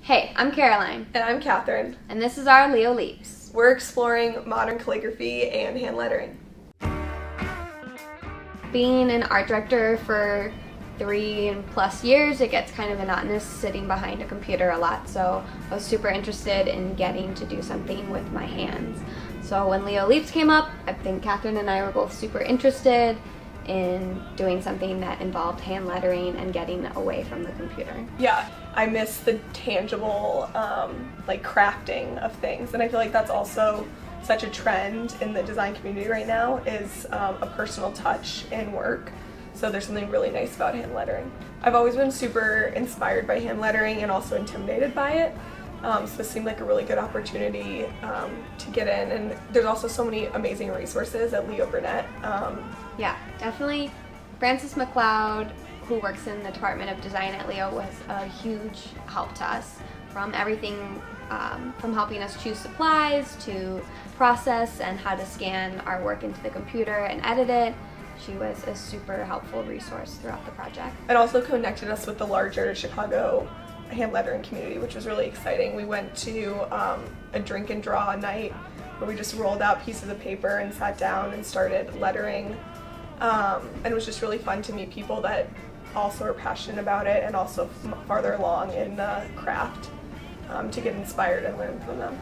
Hey, I'm Caroline. And I'm Catherine. And this is our Leo Leaps. We're exploring modern calligraphy and hand lettering. Being an art director for 3+ years, it gets kind of monotonous sitting behind a computer a lot, so I was super interested in getting to do something with my hands. So when Leo Leaps came up, I think Catherine and I were both super interested in doing something that involved hand lettering and getting away from the computer. Yeah, I miss the tangible like crafting of things, and I feel like that's also such a trend in the design community right now is a personal touch in work. So there's something really nice about hand lettering. I've always been super inspired by hand lettering and also intimidated by it. So this seemed like a really good opportunity to get in, and there's also so many amazing resources at Leo Burnett. Yeah, definitely. Francis McLeod, who works in the Department of Design at Leo, was a huge help to us, from everything from helping us choose supplies to process and how to scan our work into the computer and edit it. She was a super helpful resource throughout the project. It also connected us with the larger Chicago hand lettering community, which was really exciting. We went to a drink and draw night where we just rolled out pieces of paper and sat down and started lettering. And it was just really fun to meet people that also are passionate about it and also farther along in the craft to get inspired and learn from them.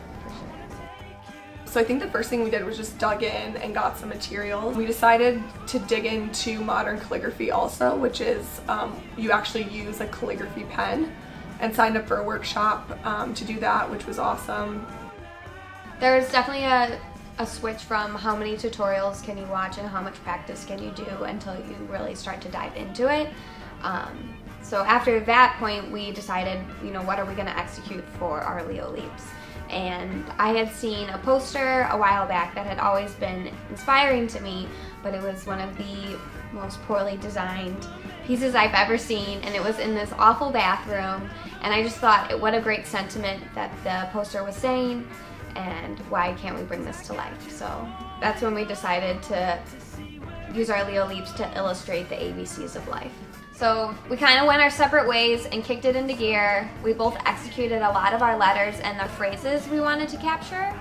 So I think the first thing we did was just dug in and got some material. We decided to dig into modern calligraphy also, which is you actually use a calligraphy pen, and signed up for a workshop to do that, which was awesome. There's definitely a switch from how many tutorials can you watch and how much practice can you do until you really start to dive into it. So after that point, we decided, what are we going to execute for our Leo Leaps? And I had seen a poster a while back that had always been inspiring to me, but it was one of the most poorly designed pieces I've ever seen, and it was in this awful bathroom, and I just thought, what a great sentiment that the poster was saying, and why can't we bring this to life? So that's when we decided to use our Leo Leaps to illustrate the ABCs of life. So we kind of went our separate ways and kicked it into gear. We both executed a lot of our letters and the phrases we wanted to capture.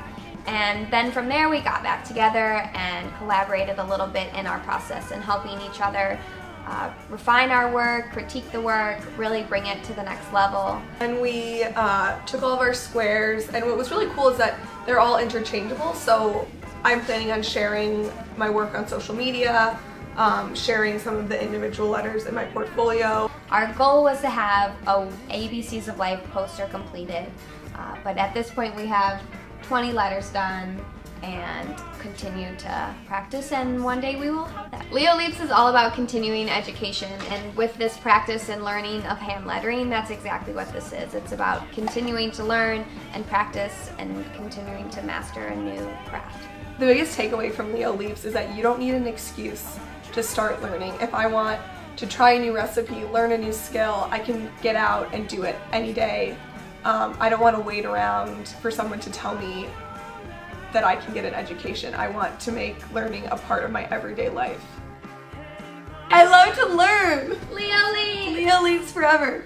And then from there we got back together and collaborated a little bit in our process and helping each other refine our work, critique the work, really bring it to the next level. And we took all of our squares, and what was really cool is that they're all interchangeable. So I'm planning on sharing my work on social media, sharing some of the individual letters in my portfolio. Our goal was to have a ABCs of Life poster completed, but at this point we have 20 letters done and continue to practice, and one day we will have that. Leo Leaps is all about continuing education, and with this practice and learning of hand lettering, that's exactly what this is. It's about continuing to learn and practice and continuing to master a new craft. The biggest takeaway from Leo Leaps is that you don't need an excuse to start learning. If I want to try a new recipe, learn a new skill, I can get out and do it any day. I don't want to wait around for someone to tell me that I can get an education. I want to make learning a part of my everyday life. I love to learn! Leo Leaps! Leo Leaps forever!